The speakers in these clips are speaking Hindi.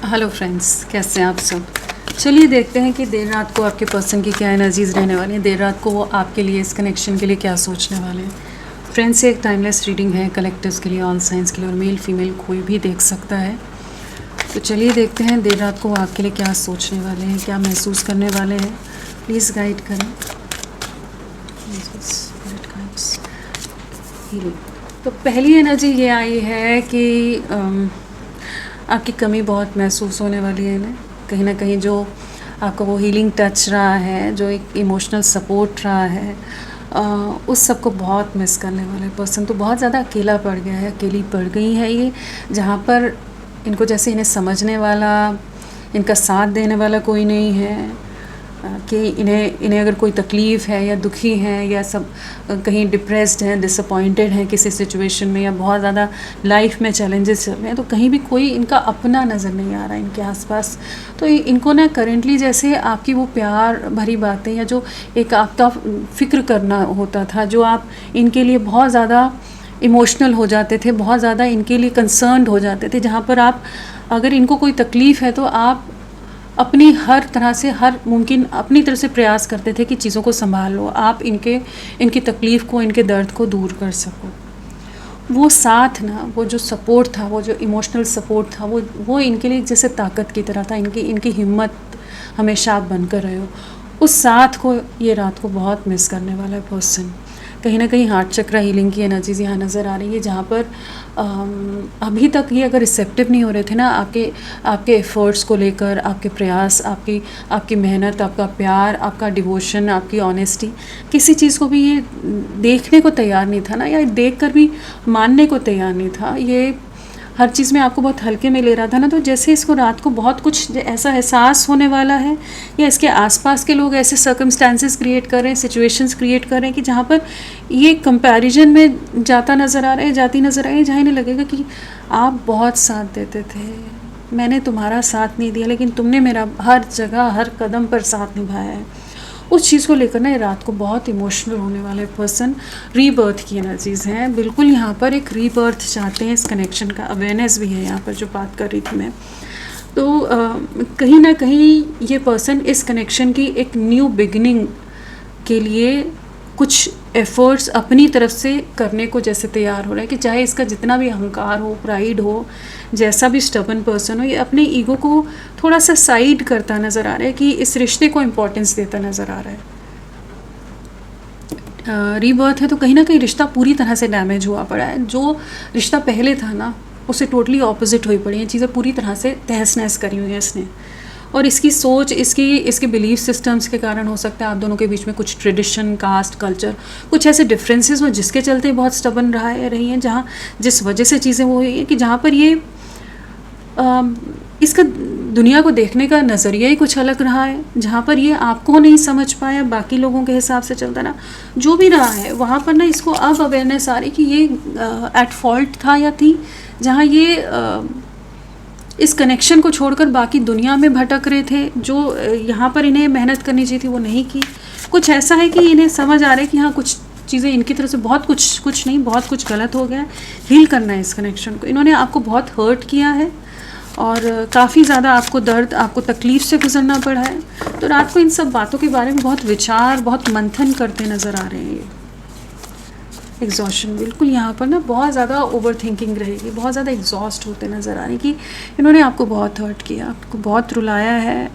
हेलो फ्रेंड्स, कैसे हैं आप सब। चलिए देखते हैं कि देर रात को आपके पर्सन की क्या एनर्जीज रहने वाली हैं। देर रात को वो आपके लिए इस कनेक्शन के लिए क्या सोचने वाले हैं। फ्रेंड्स, ये एक टाइमलेस रीडिंग है, कलेक्टिव्स के लिए, ऑल साइंस के लिए, और मेल फीमेल कोई भी देख सकता है। तो चलिए देखते हैं देर रात को वो आपके लिए क्या सोचने वाले हैं, क्या महसूस करने वाले हैं। प्लीज़ गाइड करें। तो पहली एनर्जी ये आई है कि आपकी कमी बहुत महसूस होने वाली है इन्हें। कहीं ना कहीं जो आपका वो हीलिंग टच रहा है, जो एक इमोशनल सपोर्ट रहा है, उस सब को बहुत मिस करने वाले पर्सन। तो बहुत ज़्यादा अकेला पड़ गया है, अकेली पड़ गई है ये, जहाँ पर इनको जैसे इन्हें समझने वाला, इनका साथ देने वाला कोई नहीं है। कि इन्हें अगर कोई तकलीफ़ है या दुखी हैं या सब कहीं डिप्रेस्ड हैं, डिसअपॉइंटेड हैं किसी सिचुएशन में, या बहुत ज़्यादा लाइफ में चैलेंजेस चल रहे हैं, तो कहीं भी कोई इनका अपना नज़र नहीं आ रहा है इनके आसपास। तो इनको ना करेंटली जैसे आपकी वो प्यार भरी बातें, या जो एक आपका फ़िक्र करना होता था, जो आप इनके लिए बहुत ज़्यादा इमोशनल हो जाते थे, बहुत ज़्यादा इनके लिए कंसर्न्ड हो जाते थे, जहाँ पर आप अगर इनको कोई तकलीफ़ है तो आप अपनी हर तरह से, हर मुमकिन अपनी तरफ से प्रयास करते थे कि चीज़ों को संभाल लो, आप इनकी तकलीफ़ को, इनके दर्द को दूर कर सको। वो साथ ना, वो जो सपोर्ट था, वो जो इमोशनल सपोर्ट था, वो इनके लिए जैसे ताकत की तरह था। इनकी हिम्मत हमेशा आप बनकर रहे हो। उस साथ को ये रात को बहुत मिस करने वाला है पर्सन। कहीं ना कहीं हार्ट चक्र हीलिंग की एनर्जीज यहाँ नज़र आ रही है, जहाँ पर अभी तक ये अगर रिसेप्टिव नहीं हो रहे थे ना आपके एफ़र्ट्स को लेकर, आपके प्रयास, आपकी मेहनत, आपका प्यार, आपका डिवोशन, आपकी ऑनेस्टी, किसी चीज़ को भी ये देखने को तैयार नहीं था ना, या देख कर भी मानने को तैयार नहीं था। ये हर चीज़ में आपको बहुत हल्के में ले रहा था ना। तो जैसे इसको रात को बहुत कुछ ऐसा एहसास होने वाला है, या इसके आसपास के लोग ऐसे सर्कमस्टांसेस क्रिएट कर रहे हैं, सिचुएशंस क्रिएट कर रहे हैं कि जहाँ पर ये कंपैरिजन में जाती नज़र आ रही है, जहाँ इन्हें लगेगा कि आप बहुत साथ देते थे, मैंने तुम्हारा साथ नहीं दिया, लेकिन तुमने मेरा हर जगह, हर कदम पर साथ निभाया है। उस चीज़ को लेकर ना ये रात को बहुत इमोशनल होने वाले पर्सन। रीबर्थ की एनर्जीज़ हैं, बिल्कुल यहाँ पर एक रीबर्थ चाहते हैं। इस कनेक्शन का अवेयरनेस भी है यहाँ पर, जो बात कर रही थी मैं। तो कहीं ना कहीं ये पर्सन इस कनेक्शन की एक न्यू बिगिनिंग के लिए कुछ एफ़र्ट्स अपनी तरफ से करने को जैसे तैयार हो रहा है, कि चाहे इसका जितना भी अहंकार हो, प्राइड हो, जैसा भी स्टबन पर्सन हो, ये अपने ईगो को थोड़ा सा साइड करता नज़र आ रहा है, कि इस रिश्ते को इम्पोर्टेंस देता नज़र आ रहा है। रीबर्थ है तो कहीं ना कहीं रिश्ता पूरी तरह से डैमेज हुआ पड़ा है। जो रिश्ता पहले था ना, उससे टोटली ऑपोजिट हुई पड़ी हैं चीज़ें, पूरी तरह से तहस नहस करी हुई हैं इसने। और इसकी सोच, इसके बिलीफ सिस्टम्स के कारण हो सकता है आप दोनों के बीच में कुछ ट्रेडिशन, कास्ट, कल्चर, कुछ ऐसे डिफरेंसेस हो जिसके चलते बहुत स्टबन रही हैं, जहाँ जिस वजह से चीज़ें वो हुई हैं कि जहाँ पर ये इसका दुनिया को देखने का नज़रिया ही कुछ अलग रहा है, जहाँ पर ये आपको नहीं समझ पाया, बाकी लोगों के हिसाब से चलता ना, जो भी रहा है वहाँ पर ना इसको अब अवेयरनेस आ रही कि ये एट फॉल्ट था या थी, जहाँ ये इस कनेक्शन को छोड़कर बाकी दुनिया में भटक रहे थे। जो यहाँ पर इन्हें मेहनत करनी चाहिए थी वो नहीं की। कुछ ऐसा है कि इन्हें समझ आ रहा है कि हाँ, कुछ चीज़ें इनकी तरफ से बहुत कुछ गलत हो गया है। हील करना है इस कनेक्शन को। इन्होंने आपको बहुत हर्ट किया है और काफ़ी ज़्यादा आपको दर्द, आपको तकलीफ़ से गुजरना पड़ा है। तो रात को इन सब बातों के बारे में बहुत विचार, बहुत मंथन करते नज़र आ रहे हैं। ये एग्जॉशन बिल्कुल यहाँ पर ना बहुत ज़्यादा ओवर थिंकिंग रहेगी, बहुत ज़्यादा एग्जॉस्ट होते नज़र आ रहे हैं कि इन्होंने आपको बहुत हर्ट किया, आपको बहुत रुलाया है,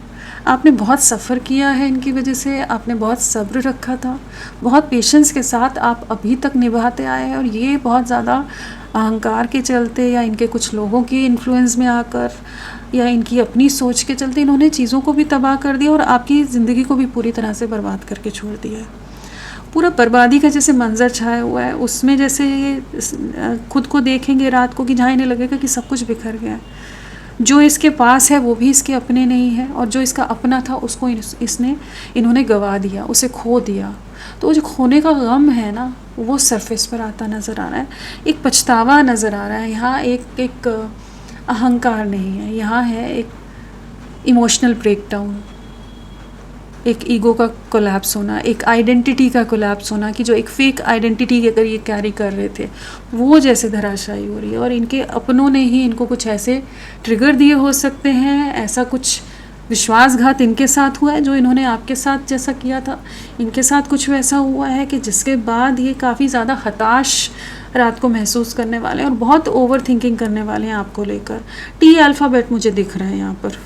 आपने बहुत सफ़र किया है इनकी वजह से, आपने बहुत सब्र रखा था, बहुत पेशेंस के साथ आप अभी तक निभाते आए हैं। और ये बहुत ज़्यादा अहंकार के चलते, या इनके कुछ लोगों की इन्फ्लुएंस में आकर, या इनकी अपनी सोच के चलते इन्होंने चीज़ों को भी तबाह कर दिया और आपकी ज़िंदगी को भी पूरी तरह से बर्बाद करके छोड़ दिया है। पूरा बर्बादी का जैसे मंजर छाया हुआ है, उसमें जैसे ये खुद को देखेंगे रात को कि जहाँ इन्हें लगेगा कि सब कुछ बिखर गया है। जो इसके पास है वो भी इसके अपने नहीं है, और जो इसका अपना था उसको इन्होंने गंवा दिया, उसे खो दिया। तो जो खोने का गम है ना, वो सरफेस पर आता नज़र आ रहा है। एक पछतावा नज़र आ रहा है यहाँ। एक अहंकार नहीं है यहाँ, है एक इमोशनल ब्रेकडाउन, एक ईगो का कोलैप्स होना, एक आइडेंटिटी का कोलैप्स होना, कि जो एक फेक आइडेंटिटी अगर ये कैरी कर रहे थे वो जैसे धराशायी हो रही है। और इनके अपनों ने ही इनको कुछ ऐसे ट्रिगर दिए हो सकते हैं, ऐसा कुछ विश्वासघात इनके साथ हुआ है जो इन्होंने आपके साथ जैसा किया था, इनके साथ कुछ वैसा हुआ है कि जिसके बाद ये काफ़ी ज़्यादा हताश रात को महसूस करने वाले हैं और बहुत ओवर थिंकिंग करने वाले हैं आपको लेकर। टी अल्फ़ाबेट मुझे दिख रहा है यहाँ पर,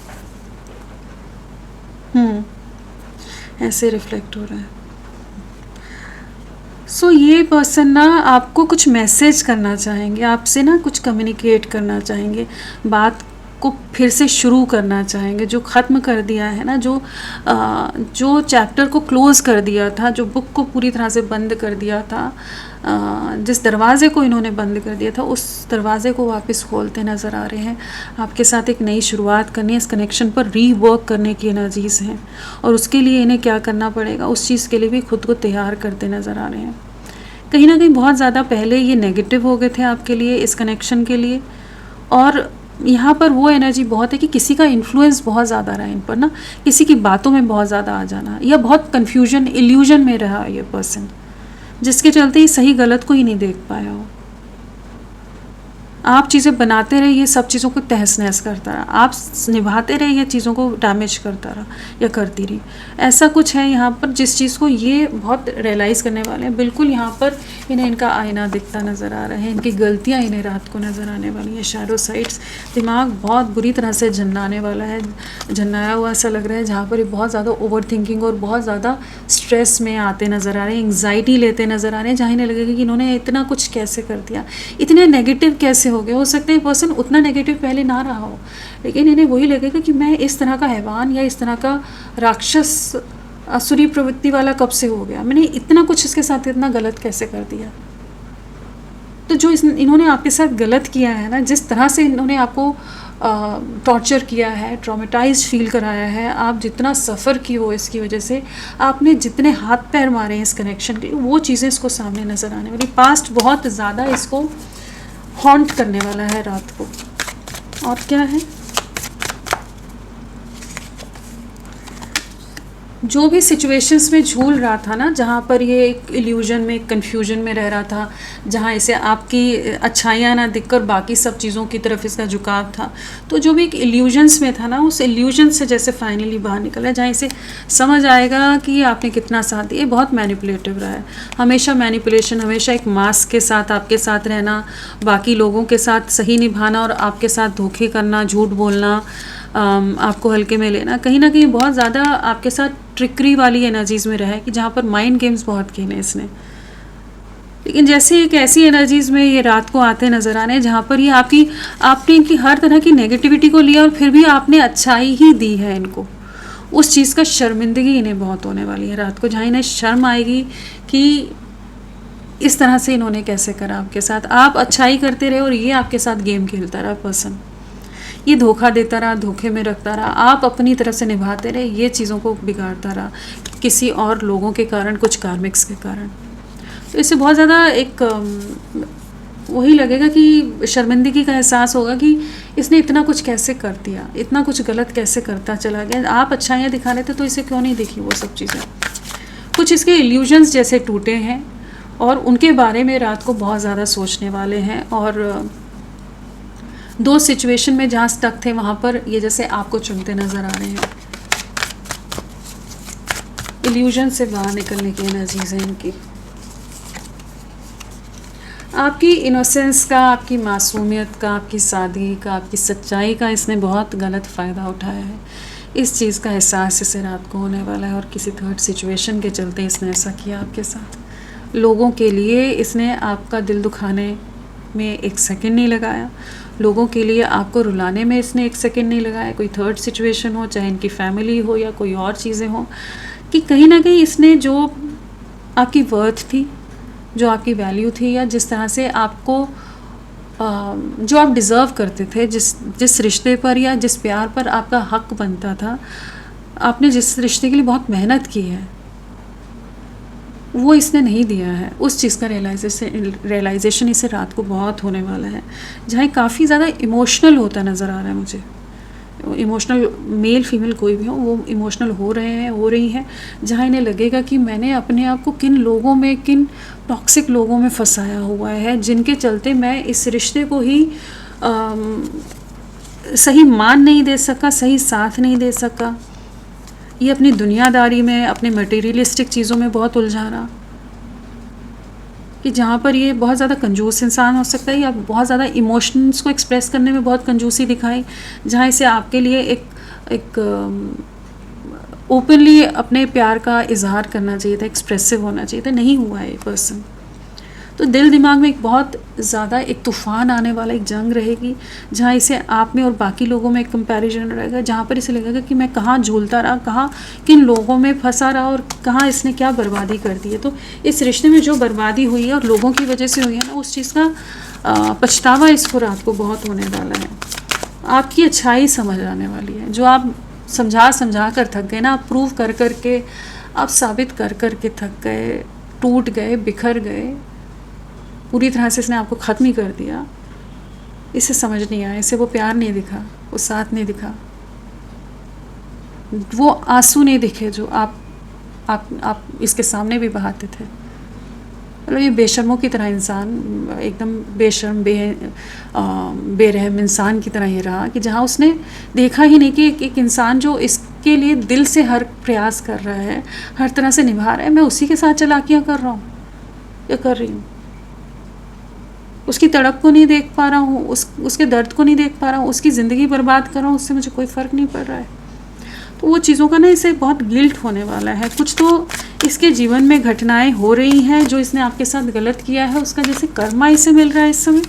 ऐसे रिफ्लेक्ट हो रहा है। सो ये पर्सन ना आपको कुछ मैसेज करना चाहेंगे, आपसे ना कुछ कम्युनिकेट करना चाहेंगे, बात को फिर से शुरू करना चाहेंगे। जो ख़त्म कर दिया है ना, जो चैप्टर को क्लोज़ कर दिया था, जो बुक को पूरी तरह से बंद कर दिया था, जिस दरवाज़े को इन्होंने बंद कर दिया था, उस दरवाज़े को वापस खोलते नज़र आ रहे हैं। आपके साथ एक नई शुरुआत करनी है, इस कनेक्शन पर रीवर्क करने की एनर्जीज़ हैं और उसके लिए इन्हें क्या करना पड़ेगा, उस चीज़ के लिए भी खुद को तैयार करते नज़र आ रहे हैं। कहीं ना कहीं बहुत ज़्यादा पहले ये नेगेटिव हो गए थे आपके लिए, इस कनेक्शन के लिए, और यहाँ पर वो एनर्जी बहुत है कि किसी का इन्फ्लुएंस बहुत ज़्यादा रहा है इन पर ना, किसी की बातों में बहुत ज़्यादा आ जाना, या बहुत कन्फ्यूजन इल्यूजन में रहा ये पर्सन, जिसके चलते ये सही गलत को ही नहीं देख पाया हो। आप चीज़ें बनाते रहे, ये सब चीज़ों को तहस नहस करता रहा, आप निभाते रहे, ये चीज़ों को डैमेज करता रहा या करती रही। ऐसा कुछ है यहाँ पर जिस चीज़ को ये बहुत रियलाइज़ करने वाले हैं। बिल्कुल यहाँ पर इन्हें इनका आईना दिखता नज़र आ रहा है, इनकी गलतियाँ इन्हें रात को नज़र आने वाली हैं। शैडो साइड्स, दिमाग बहुत बुरी तरह से झन्नाने वाला है, झन्नाया हुआ सा लग रहा है, जहाँ पर ये बहुत ज़्यादा ओवर थिंकिंग और बहुत ज़्यादा स्ट्रेस में आते नज़र आ रहे हैं, एंग्जाइटी लेते नज़र आ रहे हैं, जहाँ इन्हें लगेगा कि इन्होंने इतना कुछ कैसे कर दिया, इतने नेगेटिव कैसे हो गए। हो सकता है पर्सन उतना नेगेटिव पहले ना रहा हो, लेकिन इन्हें वही लगेगा कि मैं इस तरह का हैवान या इस तरह का राक्षस असुरी प्रवृत्ति वाला कब से हो गया, मैंने इतना कुछ इसके साथ इतना गलत कैसे कर दिया। तो जो इन्होंने आपके साथ गलत किया है ना, जिस तरह से इन्होंने आपको टॉर्चर किया है, ट्रॉमेटाइज फील कराया है, आप जितना सफ़र की हो इसकी वजह से, आपने जितने हाथ पैर मारे हैं इस कनेक्शन के लिए, वो चीज़ें इसको सामने नज़र आने वाली। पास्ट बहुत ज़्यादा इसको हॉन्ट करने वाला है रात को। और क्या है, जो भी सिचुएशंस में झूल रहा था ना, जहाँ पर ये एक इल्यूजन में, एक कन्फ्यूजन में रह रहा था, जहाँ इसे आपकी अच्छाइयाँ ना दिखकर बाकी सब चीज़ों की तरफ इसका झुकाव था, तो जो भी एक इल्यूजन्स में था ना, उस इल्यूजन से जैसे फाइनली बाहर निकला है, जहाँ इसे समझ आएगा कि आपने कितना साथ दिया। बहुत मैनिपुलेटिव रहा है, हमेशा मैनिपुलेशन, हमेशा एक मास्क के साथ आपके साथ रहना, बाकी लोगों के साथ सही निभाना और आपके साथ धोखे करना, झूठ बोलना, आपको हल्के में लेना। कहीं ना कहीं बहुत ज़्यादा आपके साथ ट्रिकरी वाली एनर्जीज़ में रहा है, कि जहाँ पर माइंड गेम्स बहुत खेले इसने। लेकिन जैसे एक ऐसी एनर्जीज़ में ये रात को आते नज़र आ रहे हैं, जहाँ पर ये आपने इनकी हर तरह की नेगेटिविटी को लिया और फिर भी आपने अच्छाई ही दी है इनको, उस चीज़ का शर्मिंदगी इन्हें बहुत होने वाली है रात को, जहाँ इन्हें शर्म आएगी कि इस तरह से इन्होंने कैसे करा आपके साथ। आप अच्छाई करते रहे और ये आपके साथ गेम खेलता रहा पर्सन, ये धोखा देता रहा, धोखे में रखता रहा, आप अपनी तरफ से निभाते रहे, ये चीज़ों को बिगाड़ता रहा किसी और लोगों के कारण, कुछ कार्मिक्स के कारण। तो इससे बहुत ज़्यादा एक वही लगेगा कि शर्मिंदगी का एहसास होगा कि इसने इतना कुछ कैसे कर दिया, इतना कुछ गलत कैसे करता चला गया। आप अच्छाइयाँ दिखा रहे थे तो इसे क्यों नहीं दिखी वो सब चीज़ें। कुछ इसके इल्यूजन्स जैसे टूटे हैं और उनके बारे में रात को बहुत ज़्यादा सोचने वाले हैं। और दो सिचुएशन में जहाँ स्टक थे वहाँ पर ये जैसे आपको चुनते नज़र आ रहे हैं। इल्यूजन से बाहर निकलने की एनर्जीज हैं इनकी। आपकी इनोसेंस का, आपकी मासूमियत का, आपकी सादगी का, आपकी सच्चाई का इसने बहुत गलत फ़ायदा उठाया है। इस चीज़ का एहसास इसे रात को होने वाला है और किसी थर्ड सिचुएशन के चलते इसने ऐसा किया आपके साथ। लोगों के लिए इसने आपका दिल दुखाने में एक सेकंड नहीं लगाया, लोगों के लिए आपको रुलाने में इसने एक सेकंड नहीं लगाया। कोई थर्ड सिचुएशन हो, चाहे इनकी फैमिली हो या कोई और चीज़ें हो, कि कहीं ना कहीं इसने जो आपकी वर्थ थी, जो आपकी वैल्यू थी, या जिस तरह से आपको जो आप डिज़र्व करते थे, जिस रिश्ते पर या जिस प्यार पर आपका हक बनता था, आपने जिस रिश्ते के लिए बहुत मेहनत की है, वो इसने नहीं दिया है। उस चीज़ का रियलाइजेशन इसे रात को बहुत होने वाला है, जहाँ काफ़ी ज़्यादा इमोशनल होता नज़र आ रहा है मुझे। इमोशनल, मेल फीमेल कोई भी हो, वो इमोशनल हो रहे हैं, हो रही हैं, जहाँ इन्हें लगेगा कि मैंने अपने आप को किन लोगों में, किन टॉक्सिक लोगों में फंसाया हुआ है, जिनके चलते मैं इस रिश्ते को ही सही मान नहीं दे सका, सही साथ नहीं दे सका। ये अपनी दुनियादारी में, अपने मटेरियलिस्टिक चीज़ों में बहुत उलझा रहा, कि जहाँ पर ये बहुत ज़्यादा कंजूस इंसान हो सकता है, या बहुत ज़्यादा इमोशंस को एक्सप्रेस करने में बहुत कंजूसी दिखाई, जहाँ इसे आपके लिए एक ओपनली अपने प्यार का इजहार करना चाहिए था, एक्सप्रेसिव होना चाहिए था, नहीं हुआ है ये पर्सन। तो दिल दिमाग में एक बहुत ज़्यादा एक तूफ़ान आने वाला एक जंग रहेगी, जहाँ इसे आप में और बाकी लोगों में एक कंपैरिजन रहेगा, जहाँ पर इसे लगेगा कि मैं कहाँ झूलता रहा, कहाँ किन लोगों में फंसा रहा और कहाँ इसने क्या बर्बादी कर दी है। तो इस रिश्ते में जो बर्बादी हुई है और लोगों की वजह से हुई है ना, उस चीज़ का पछतावा इसको रात को बहुत होने वाला है। आपकी अच्छाई समझ आने वाली है, जो आप समझा कर थक गए ना, आप प्रूव कर कर के, आप साबित कर कर के थक गए, टूट गए, बिखर गए, पूरी तरह से इसने आपको ख़त्म ही कर दिया। इसे समझ नहीं आया, इसे वो प्यार नहीं दिखा, वो साथ नहीं दिखा, वो आंसू नहीं दिखे जो आप इसके सामने भी बहाते थे। मतलब ये बेशर्मों की तरह इंसान, एकदम बेशर्म बेरहम इंसान की तरह ही रहा, कि जहाँ उसने देखा ही नहीं कि एक इंसान जो इसके लिए दिल से हर प्रयास कर रहा है, हर तरह से निभा रहा है, मैं उसी के साथ चालाकियाँ कर रहा हूँ या कर रही हूँ। उसकी तड़प को नहीं देख पा रहा हूँ, उसके दर्द को नहीं देख पा रहा हूँ, उसकी ज़िंदगी बर्बाद कर रहा हूँ, उससे मुझे कोई फ़र्क नहीं पड़ रहा है। तो वो चीज़ों का ना इसे बहुत गिल्ट होने वाला है। कुछ तो इसके जीवन में घटनाएं हो रही हैं जो इसने आपके साथ गलत किया है, उसका जैसे कर्मा इसे मिल रहा है इस समय।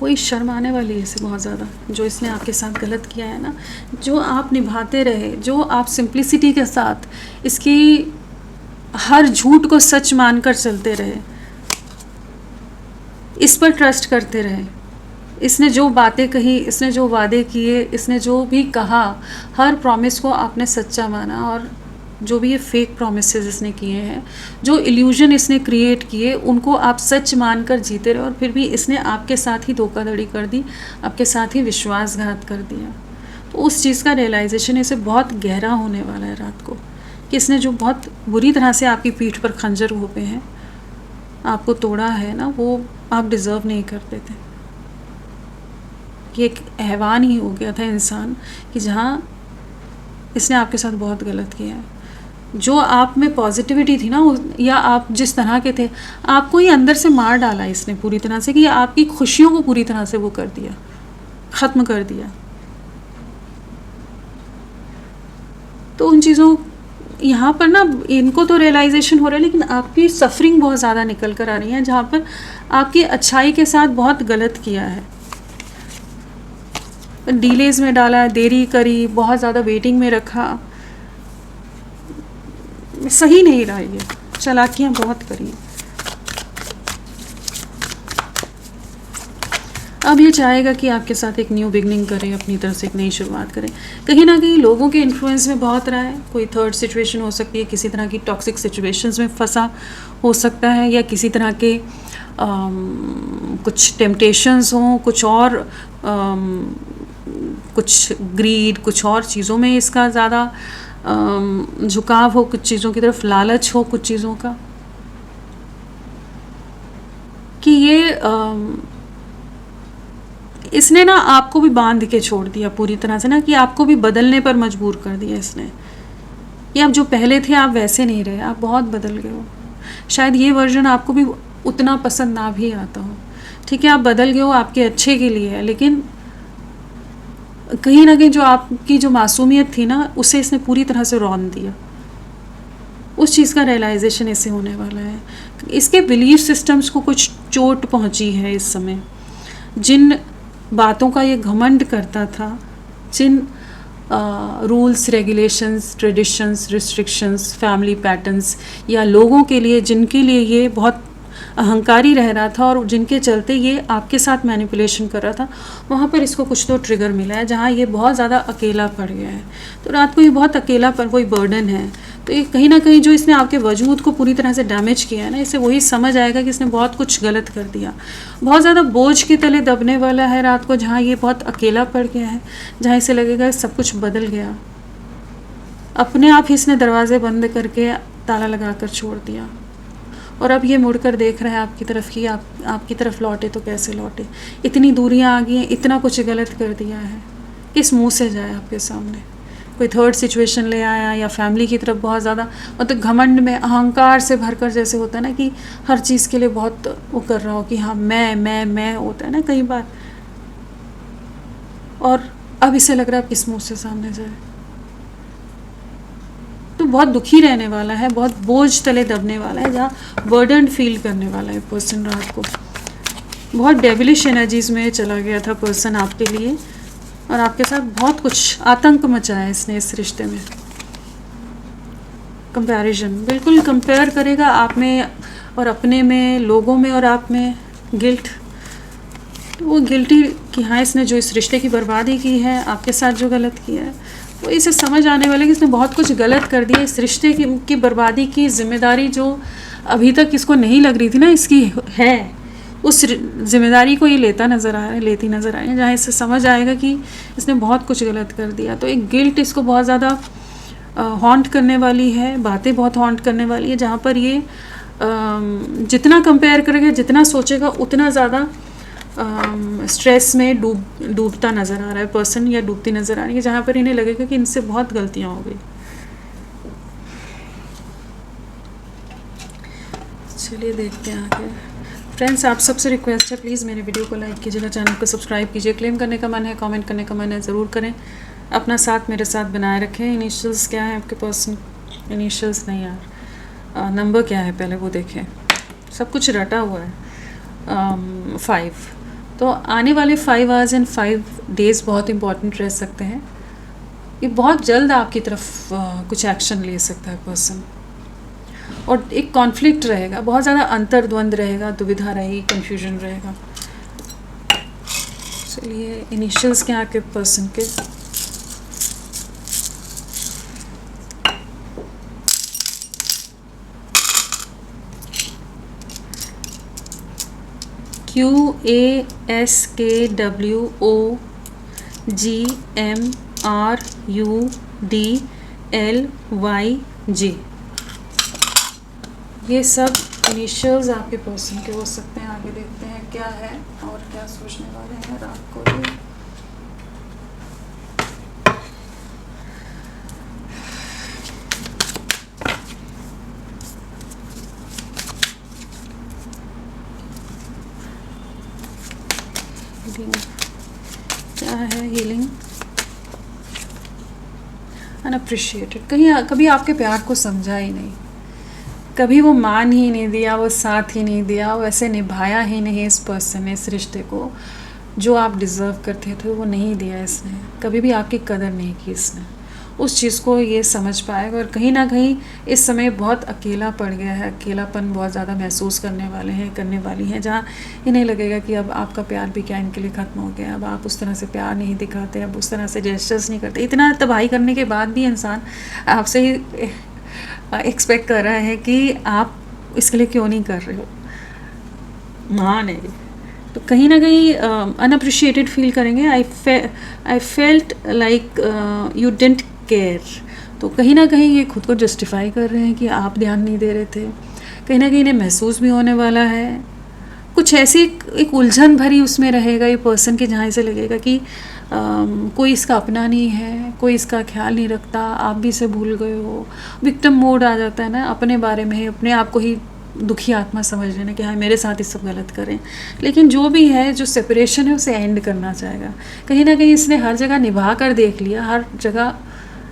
वही शर्म आने वाली है इसे बहुत ज़्यादा, जो इसने आपके साथ गलत किया है ना, जो आप निभाते रहे, जो आप सिंप्लिसिटी के साथ इसकी हर झूठ को सच मानकर चलते रहे, इस पर ट्रस्ट करते रहे, इसने जो बातें कही, इसने जो वादे किए, इसने जो भी कहा, हर प्रॉमिस को आपने सच्चा माना, और जो भी ये फेक प्रॉमिसेस इसने किए हैं, जो इल्यूजन इसने क्रिएट किए, उनको आप सच मानकर जीते रहे, और फिर भी इसने आपके साथ ही धोखाधड़ी कर दी, आपके साथ ही विश्वासघात कर दिया। तो उस चीज़ का रियलाइजेशन इसे बहुत गहरा होने वाला है रात को, कि इसने जो बहुत बुरी तरह से आपकी पीठ पर खंजर घोंपे हैं, आपको तोड़ा है ना, वो आप डिज़र्व नहीं करते थे। ये एक हैवान ही हो गया था इंसान, कि जहाँ इसने आपके साथ बहुत गलत किया है। जो आप में पॉजिटिविटी थी ना, या आप जिस तरह के थे, आपको ही अंदर से मार डाला इसने पूरी तरह से, कि आपकी खुशियों को पूरी तरह से वो कर दिया, ख़त्म कर दिया। तो उन चीज़ों यहाँ पर ना, इनको तो रियलाइजेशन हो रहा है, लेकिन आपकी सफरिंग बहुत ज़्यादा निकल कर आ रही है, जहाँ पर आपकी अच्छाई के साथ बहुत गलत किया है, डीलेज में डाला, देरी करी, बहुत ज़्यादा वेटिंग में रखा, सही नहीं रहा, ये चालाकियाँ बहुत करी। अब ये चाहेगा कि आपके साथ एक न्यू बिगनिंग करें, अपनी तरफ से एक नई शुरुआत करें। कहीं ना कहीं लोगों के इन्फ्लुएंस में बहुत रहा है, कोई थर्ड सिचुएशन हो सकती है, किसी तरह की टॉक्सिक सिचुएशंस में फंसा हो सकता है, या किसी तरह के कुछ टेम्पटेशंस हों, कुछ और कुछ ग्रीड, कुछ और चीज़ों में इसका ज़्यादा झुकाव हो, कुछ चीज़ों की तरफ लालच हो, कुछ चीज़ों का, कि ये इसने ना आपको भी बांध के छोड़ दिया पूरी तरह से ना, कि आपको भी बदलने पर मजबूर कर दिया इसने, कि आप जो पहले थे आप वैसे नहीं रहे, आप बहुत बदल गए हो। शायद ये वर्जन आपको भी उतना पसंद ना भी आता हो, ठीक है, आप बदल गए हो, आपके अच्छे के लिए है, लेकिन कहीं ना कहीं जो आपकी जो मासूमियत थी ना, उसे इसने पूरी तरह से रौंद दिया। उस चीज़ का रियलाइजेशन इसे होने वाला है। इसके बिलीफ सिस्टम्स को कुछ चोट पहुंची है इस समय। जिन बातों का ये घमंड करता था, जिन rules, regulations, traditions, restrictions, family patterns, या लोगों के लिए जिनके लिए ये बहुत अहंकारी रह रहा था और जिनके चलते ये आपके साथ मैनिपुलेशन कर रहा था, वहाँ पर इसको कुछ तो ट्रिगर मिला है, जहाँ ये बहुत ज़्यादा अकेला पड़ गया है। तो रात को ये बहुत अकेला पर वही बर्डन है, तो ये कहीं ना कहीं जो इसने आपके वजूद को पूरी तरह से डैमेज किया है ना, इसे वही समझ आएगा कि इसने बहुत कुछ गलत कर दिया। बहुत ज़्यादा बोझ के तले दबने वाला है रात को, जहाँ ये बहुत अकेला पड़ गया है, जहाँ इसे लगेगा सब कुछ बदल गया। अपने आप ही इसने दरवाजे बंद करके ताला लगा कर छोड़ दिया, और अब ये मुड़कर देख रहा है आपकी तरफ कि आपकी तरफ लौटे तो कैसे लौटे। इतनी दूरियां आ गई हैं, इतना कुछ गलत कर दिया है, किस मुंह से जाए आपके सामने। कोई थर्ड सिचुएशन ले आया, या फैमिली की तरफ बहुत ज़्यादा मतलब घमंड में अहंकार से भरकर, जैसे होता है ना कि हर चीज़ के लिए बहुत वो कर रहा हो कि हाँ मैं होता है ना कई बार, और अब इसे लग रहा है किस मुँह से सामने जाए। तो बहुत दुखी रहने वाला है, बहुत बोझ तले दबने वाला है, जहाँ बर्डन फील करने वाला है पर्सन रात को। बहुत डेविलिश एनर्जीज में चला गया था पर्सन आपके लिए, और आपके साथ बहुत कुछ आतंक मचाया इसने इस रिश्ते में। कंपैरिजन, बिल्कुल कंपेयर करेगा आप में और अपने में, लोगों में और आप में। गिल्ट, वो गिल्टी कि हाँ इसने जो इस रिश्ते की बर्बादी की है, आपके साथ जो गलत किया है, वो इसे समझ आने वाले कि इसने बहुत कुछ गलत कर दिया। इस रिश्ते की बर्बादी की जिम्मेदारी जो अभी तक इसको नहीं लग रही थी ना इसकी है, उस जिम्मेदारी को ये लेती नज़र आ रहा है, जहाँ इससे समझ आएगा कि इसने बहुत कुछ गलत कर दिया। तो एक गिल्ट इसको बहुत ज़्यादा हॉन्ट करने वाली है, बातें बहुत हॉन्ट करने वाली है, जहाँ पर ये जितना कंपेयर करेगा, जितना सोचेगा, उतना ज़्यादा स्ट्रेस में डूबता नज़र आ रहा है पर्सन, या डूबती नज़र आ रही है, जहाँ पर इन्हें लगेगा कि इनसे बहुत गलतियाँ हो गई। चलिए देखते हैं आगे। फ्रेंड्स, आप सबसे रिक्वेस्ट है, प्लीज़ मेरे वीडियो को लाइक कीजिएगा, चैनल को सब्सक्राइब कीजिए। क्लेम करने का मन है, कमेंट करने का मन है, ज़रूर करें। अपना साथ मेरे साथ बनाए रखें। इनिशियल्स क्या है आपके पर्सन, इनिशियल्स नहीं यार, नंबर क्या है पहले वो देखें। सब कुछ रटा हुआ है। 5, तो आने वाले 5 आवर्स एंड 5 डेज़ बहुत इंपॉर्टेंट रह सकते हैं। ये बहुत जल्द आपकी तरफ कुछ एक्शन ले सकता है पर्सन, और एक कॉन्फ्लिक्ट रहेगा, बहुत ज़्यादा अंतर्द्वंद रहेगा, दुविधा रहेगी, कन्फ्यूजन रहेगा। चलिए इनिशियल्स क्या आपके पर्सन के। QASKWOGMRUDLYG, ये सब इनिशियल्स आपके पर्सन के हो सकते हैं। आगे देखते हैं क्या है और क्या सोचने वाले हैं रात को भी। क्या है हीलिंग, अनअप्रिशिएटेड। कभी आपके प्यार को समझा ही नहीं, कभी वो मान ही नहीं दिया, वो साथ ही नहीं दिया, वो ऐसे निभाया ही नहीं इस पर्सन ने इस रिश्ते को। जो आप डिज़र्व करते थे वो नहीं दिया इसने, कभी भी आपकी कदर नहीं की इसने। उस चीज़ को ये समझ पाएगा, और कहीं ना कहीं इस समय बहुत अकेला पड़ गया है। अकेलापन बहुत ज़्यादा महसूस करने वाली हैं, जहाँ इन्हें लगेगा कि अब आपका प्यार भी क्या इनके लिए ख़त्म हो गया। अब आप उस तरह से प्यार नहीं दिखाते, अब उस तरह से जेस्चर्स नहीं करते। इतना तबाही करने के बाद भी इंसान आपसे ही एक्सपेक्ट कर रहा है कि आप इसके लिए क्यों नहीं कर रहे हो। मान है, तो कहीं ना कहीं अनअप्रिशिएटेड फील करेंगे। I felt like you didn't care. तो कहीं ना कहीं ये खुद को जस्टिफाई कर रहे हैं कि आप ध्यान नहीं दे रहे थे। कहीं ना कहीं इन्हें महसूस भी होने वाला है कुछ ऐसी एक उलझन भरी उसमें रहेगा ये पर्सन के, जहाँ इसे लगेगा कि कोई इसका अपना नहीं है, कोई इसका ख्याल नहीं रखता, आप भी इसे भूल गए हो। विक्टिम मोड आ जाता है ना, अपने बारे में ही, अपने आप को ही दुखी आत्मा समझ लेना कि हाँ मेरे साथ ये सब गलत करें। लेकिन जो भी है, जो सेपरेशन है उसे एंड करना चाहेगा। कहीं ना कहीं इसने हर जगह निभा कर देख लिया, हर जगह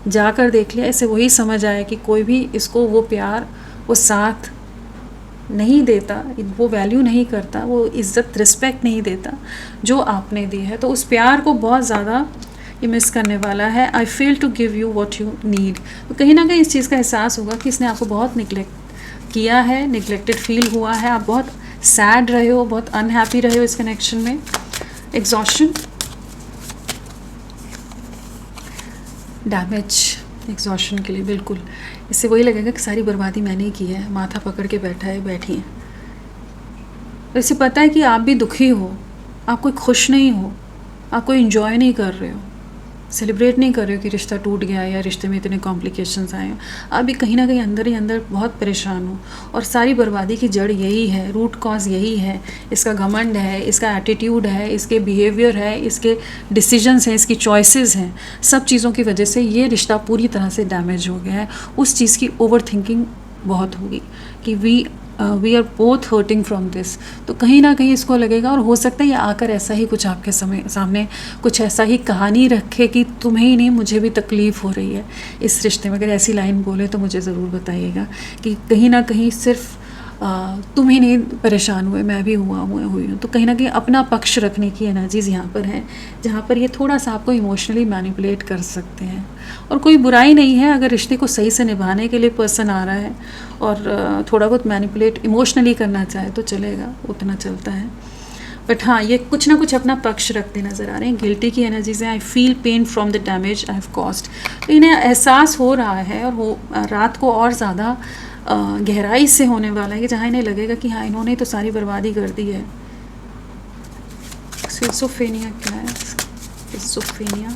जाकर देख लिया, इसे वही समझ आया कि कोई भी इसको वो प्यार, वो साथ नहीं देता, वो वैल्यू नहीं करता, वो इज़्ज़त रिस्पेक्ट नहीं देता जो आपने दी है। तो उस प्यार को बहुत ज़्यादा ये मिस करने वाला है। I fail to give you what you need. तो कहीं ना कहीं इस चीज़ का एहसास होगा कि इसने आपको बहुत निगलेक्ट किया है, निगलेक्टेड फील हुआ है, आप बहुत सैड रहे हो, बहुत अनहैप्पी रहे हो इस कनेक्शन में। एग्जॉशन, डैमेज, एग्जॉशन के लिए बिल्कुल। इससे वही लगेगा कि सारी बर्बादी मैंने ही की है, माथा पकड़ के बैठा है, बैठी है। इसे पता है कि आप भी दुखी हो, आप कोई खुश नहीं हो, आप कोई इन्जॉय नहीं कर रहे हो, सेलिब्रेट नहीं कर रहे हो कि रिश्ता टूट गया या रिश्ते में इतने कॉम्प्लिकेशंस आए हो। आप भी कहीं ना कहीं अंदर ही अंदर बहुत परेशान हो। और सारी बर्बादी की जड़ यही है, रूट कॉज यही है। इसका घमंड है, इसका एटीट्यूड है, इसके बिहेवियर है, इसके डिसीजंस हैं, इसकी चॉइसेस हैं। सब चीज़ों की वजह से ये रिश्ता पूरी तरह से डैमेज हो गया है। उस चीज़ की ओवर थिंकिंग बहुत होगी कि we are both hurting from this. तो कहीं ना कहीं इसको लगेगा, और हो सकता है ये आकर ऐसा ही कुछ आपके सामने कुछ ऐसा ही कहानी रखे कि तुम्हें ही नहीं मुझे भी तकलीफ़ हो रही है इस रिश्ते में। अगर ऐसी लाइन बोले तो मुझे ज़रूर बताइएगा कि कहीं ना कहीं सिर्फ तुम ही नहीं परेशान हुए, मैं भी हुई हूँ। तो कहीं ना कहीं अपना पक्ष रखने की एनर्जीज़ यहाँ पर है, जहाँ पर ये थोड़ा सा आपको इमोशनली मैनिपुलेट कर सकते हैं। और कोई बुराई नहीं है अगर रिश्ते को सही से निभाने के लिए पर्सन आ रहा है और थोड़ा बहुत मैनिपुलेट इमोशनली करना चाहे तो चलेगा, उतना चलता है। बट हाँ, ये कुछ ना कुछ अपना पक्ष रखते नज़र आ रहे हैं। गिल्टी की एनर्जीज हैं, I feel pain from the damage I have caused. तो इन्हें एहसास हो रहा है, और वो रात को और ज़्यादा गहराई से होने वाला है कि जहाँ इन्हें लगेगा कि हाँ, इन्होंने तो सारी बर्बादी कर दी है। स्किज़ोफ्रेनिया क्या है? स्किज़ोफ्रेनिया,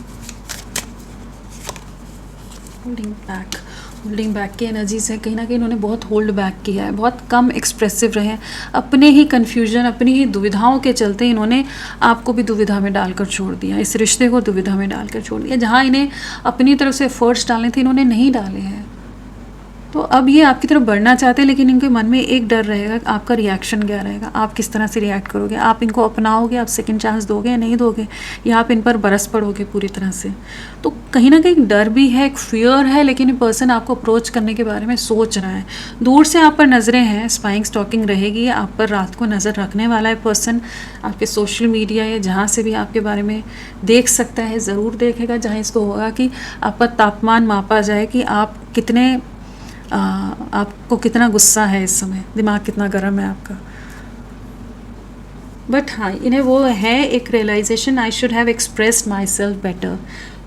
होल्डिंग बैक की एनर्जीज है। कहीं ना कहीं इन्होंने बहुत होल्ड बैक किया है, बहुत कम एक्सप्रेसिव रहे हैं। अपने ही कन्फ्यूजन, अपनी ही दुविधाओं के चलते इन्होंने आपको भी दुविधा में डालकर छोड़ दिया, इस रिश्ते को दुविधा में डालकर छोड़ दिया। जहाँ इन्हें अपनी तरफ से एफर्ट्स डालने थे इन्होंने नहीं डाले हैं। तो अब ये आपकी तरफ बढ़ना चाहते हैं, लेकिन इनके मन में एक डर रहेगा, आपका रिएक्शन क्या रहेगा, आप किस तरह से रिएक्ट करोगे, आप इनको अपनाओगे, आप सेकंड चांस दोगे या नहीं दोगे, या आप इन पर बरस पड़ोगे पूरी तरह से। तो कहीं ना कहीं डर भी है, एक फियर है, लेकिन ये पर्सन आपको अप्रोच करने के बारे में सोच रहा है। दूर से आप पर नज़रें हैं, स्पाइंग स्टॉकिंग रहेगी, आप पर रात को नज़र रखने वाला है पर्सन। आपके सोशल मीडिया या जहाँ से भी आपके बारे में देख सकता है, ज़रूर देखेगा, जहाँ इसको होगा कि आपका तापमान मापा जाए कि आप कितने आपको कितना गुस्सा है इस समय, दिमाग कितना गर्म है आपका। बट हाँ, इन्हें वो है एक realization, I should have expressed myself better.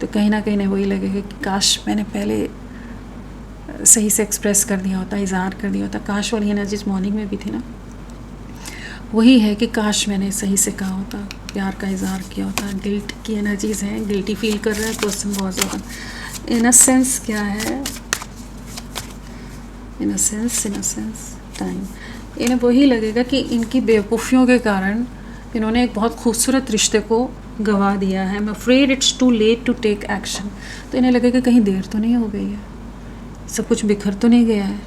तो कहीं ना कहीं इन्हें वही लगेगा कि काश मैंने पहले सही से एक्सप्रेस कर दिया होता, इजहार कर दिया होता। काश वाली एनर्जीज मॉर्निंग में भी थी ना, वही है कि काश मैंने सही से कहा होता, प्यार का इजहार किया होता। गिल्ट की एनर्जीज हैं, गिल्टी फील कर रहा है पर्सन बहुत ज़्यादा। इनसेंस क्या है? इनसेंस टाइम। इन्हें वही लगेगा कि इनकी बेवकूफ़ियों के कारण इन्होंने एक बहुत खूबसूरत रिश्ते को गंवा दिया है। मैं afraid it's too late to take action. तो इन्हें लगेगा कहीं देर तो नहीं हो गई है, सब कुछ बिखर तो नहीं गया है,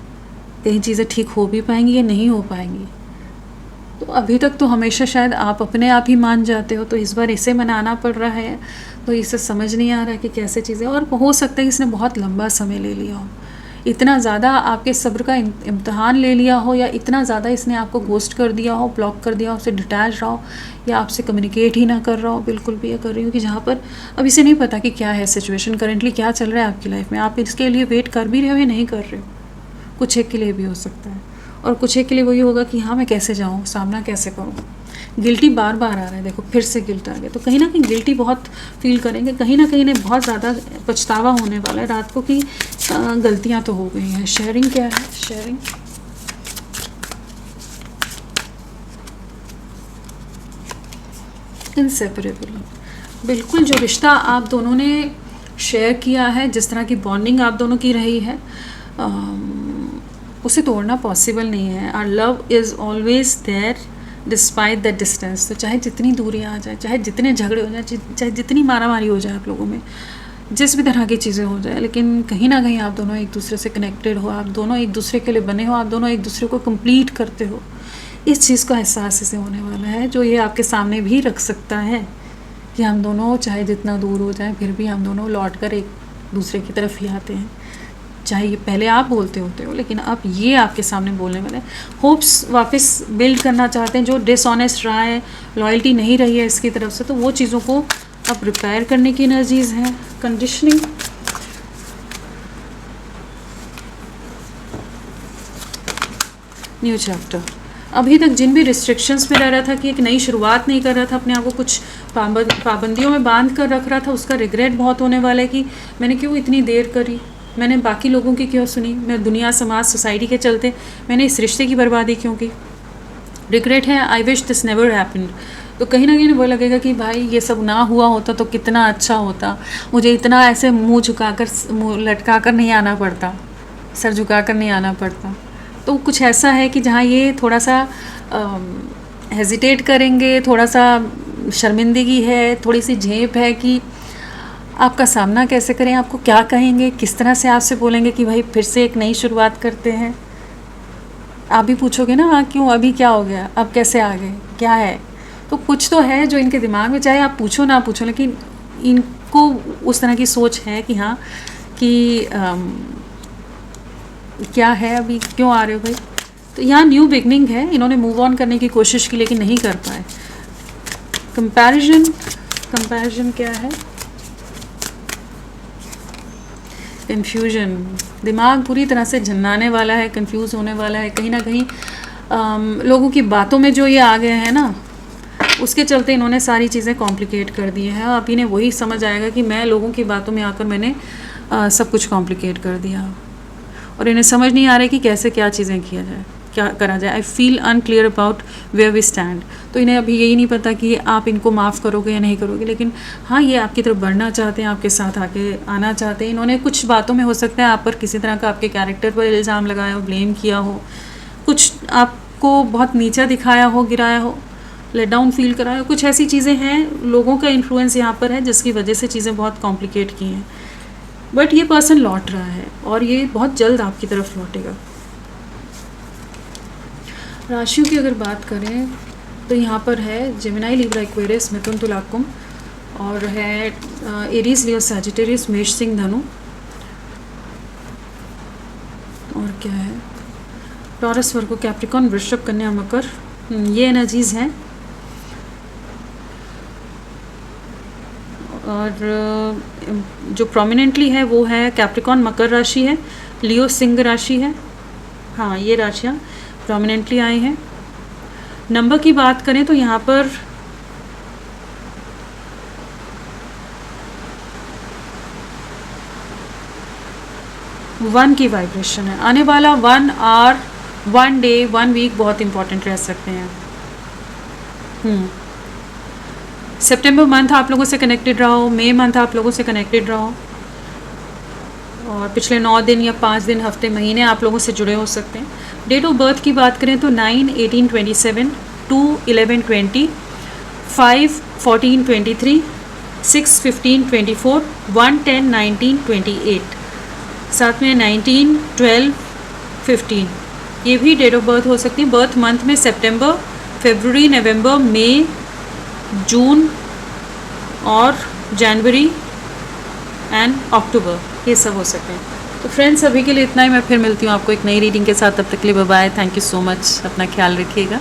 कहीं चीज़ें ठीक हो भी पाएंगी या नहीं हो पाएंगी। तो अभी तक तो हमेशा शायद आप अपने आप ही मान जाते हो, तो इस बार इसे मनाना पड़ रहा है। तो इसे समझ नहीं आ रहा है कि कैसे चीज़ें, और हो सकता है कि इसने बहुत लंबा समय ले लिया हो, इतना ज़्यादा आपके सब्र का इम्तहान ले लिया हो, या इतना ज़्यादा इसने आपको घोस्ट कर दिया हो, ब्लॉक कर दिया हो, उससे डिटैच रहा हो, या आपसे कम्युनिकेट ही ना कर रहा हो बिल्कुल भी। या कर रही हो कि जहाँ पर अब इसे नहीं पता कि क्या है सिचुएशन, करेंटली क्या चल रहा है आपकी लाइफ में, आप इसके लिए वेट कर भी रहे हो या नहीं कर रहे हो। कुछ एक के लिए भी हो सकता है, और कुछ एक के लिए वही होगा कि हाँ मैं कैसे जाऊँ, सामना कैसे करूँ। गिल्टी बार बार आ रहा है, देखो फिर से गिल्ट आ गया। तो कहीं ना कहीं गिल्टी बहुत फील करेंगे, कहीं ना कहीं इन्हें बहुत ज़्यादा पछतावा होने वाला है रात को कि गलतियाँ तो हो गई हैं। शेयरिंग क्या है? शेयरिंग इनसेपरेबल, बिल्कुल जो रिश्ता आप दोनों ने शेयर किया है, जिस तरह की बॉन्डिंग आप दोनों की रही है, उसे तोड़ना पॉसिबल नहीं है। Our love is always there despite the distance. तो चाहे जितनी दूरियाँ आ जाए, चाहे जितने झगड़े हो जाए, चाहे जितनी मारामारी हो जाए आप लोगों में, जिस भी तरह की चीज़ें हो जाए, लेकिन कहीं ना कहीं आप दोनों एक दूसरे से कनेक्टेड हो, आप दोनों एक दूसरे के लिए बने हो, आप दोनों एक दूसरे को कंप्लीट करते हो। इस चीज़ का एहसास इसे होने वाला है, जो ये आपके सामने भी रख सकता है कि हम दोनों चाहे जितना दूर हो जाए, फिर भी हम दोनों लौट कर एक दूसरे की तरफ ही आते हैं। चाहे ये पहले आप बोलते होते हो, लेकिन अब ये आपके सामने बोलने वाले हैं। होप्स वापस बिल्ड करना चाहते हैं, जो डिसऑनेस्ट रहा है, लॉयल्टी नहीं रही है इसकी तरफ से, तो वो चीज़ों को अब रिपेयर करने की एनर्जीज़ हैं। Conditioning, new chapter. अभी तक जिन भी रिस्ट्रिक्शंस में रह रहा था कि एक नई शुरुआत नहीं कर रहा था, अपने आप को कुछ पाबंदियों में बांध कर रख रहा था, उसका रिग्रेट बहुत होने वाला है कि मैंने क्यों इतनी देर करी, मैंने बाकी लोगों की क्यों सुनी, मैं दुनिया समाज सोसाइटी के चलते मैंने इस रिश्ते की बर्बादी क्यों की। रिग्रेट है, I wish this never happened. तो कहीं ना कहीं वो लगेगा कि भाई ये सब ना हुआ होता तो कितना अच्छा होता, मुझे इतना ऐसे मुंह झुकाकर मुंह लटका कर नहीं आना पड़ता, सर झुका कर नहीं आना पड़ता। तो कुछ ऐसा है कि जहाँ ये थोड़ा सा हेजिटेट करेंगे, थोड़ा सा शर्मिंदगी है, थोड़ी सी झेप है कि आपका सामना कैसे करें, आपको क्या कहेंगे, किस तरह से आपसे बोलेंगे कि भाई फिर से एक नई शुरुआत करते हैं। आप भी पूछोगे ना, हाँ क्यों, अभी क्या हो गया, अब कैसे आ गए, क्या है। तो कुछ तो है जो इनके दिमाग में, चाहे आप पूछो ना पूछो, लेकिन इनको उस तरह की सोच है कि हाँ कि क्या है, अभी क्यों आ रहे हो भाई। तो यहाँ न्यू बिगनिंग है, इन्होंने मूव ऑन करने की कोशिश की लेकिन नहीं कर पाए। कंपैरिजन क्या है, कन्फ्यूजन, दिमाग पूरी तरह से झन्नाने वाला है, कंफ्यूज होने वाला है। कहीं ना कहीं लोगों की बातों में जो ये आ गए हैं ना, उसके चलते इन्होंने सारी चीज़ें कॉम्प्लिकेट कर दी हैं। अब इन्हें वही समझ आएगा कि मैं लोगों की बातों में आकर मैंने सब कुछ कॉम्प्लिकेट कर दिया, और इन्हें समझ नहीं आ रहा है कि कैसे क्या चीज़ें किया जाए, क्या करा जाए। I feel unclear about where we stand. तो इन्हें अभी यही नहीं पता कि आप इनको माफ़ करोगे या नहीं करोगे, लेकिन हाँ ये आपकी तरफ बढ़ना चाहते हैं, आपके साथ आके आना चाहते हैं। इन्होंने कुछ बातों में हो सकता है आप पर किसी तरह का, आपके कैरेक्टर पर इल्ज़ाम लगाया हो, ब्लेम किया हो, कुछ आपको बहुत नीचा दिखाया हो, गिराया हो, लेट डाउन फील कराया हो। कुछ ऐसी चीज़ें हैं, लोगों का इन्फ्लुएंस यहाँ पर है जिसकी वजह से चीज़ें बहुत कॉम्प्लिकेट की हैं। बट ये पर्सन लौट रहा है और ये बहुत जल्द आपकी तरफ लौटेगा। राशियों की अगर बात करें तो यहाँ पर है जेमिनी, लिब्रा, एक्वेरियस, मिथुन, तुला, कुंभ, और है एरीज, लियो, सैजिटेरियस, मेष, सिंह, धनु, और क्या है टॉरस, वर्गो, कैप्रिकॉर्न, वृषभ, कन्या, मकर, ये एनर्जीज हैं। और जो प्रोमिनेंटली है वो है कैप्रिकॉर्न, मकर राशि है, लियो, सिंह राशि है। हाँ ये राशियाँ प्रोमिनेंटली आई हैं। नंबर की बात करें तो यहाँ पर 1 की वाइब्रेशन है। आने वाला 1 आवर, 1 डे, 1 वीक बहुत इंपॉर्टेंट रह सकते हैं। सितंबर मंथ आप लोगों से कनेक्टेड रहा हो, मई मंथ आप लोगों से कनेक्टेड रहा हो, और पिछले 9 दिन या 5 दिन, हफ्ते, महीने आप लोगों से जुड़े हो सकते हैं। डेट ऑफ बर्थ की बात करें तो 9/18/27, 2/11/20, 5/14/23, 6/15/24, 1/10/19/28, साथ में 19, 12, 15, ये भी डेट ऑफ बर्थ हो सकती है। बर्थ मंथ में सितंबर, फरवरी, नवंबर, मई, जून और जनवरी एंड अक्टूबर, ये सब हो सकते हैं। तो फ्रेंड्स अभी के लिए इतना ही। मैं फिर मिलती हूँ आपको एक नई रीडिंग के साथ, तब तक के लिए bye bye. Thank you so much, अपना ख्याल रखिएगा।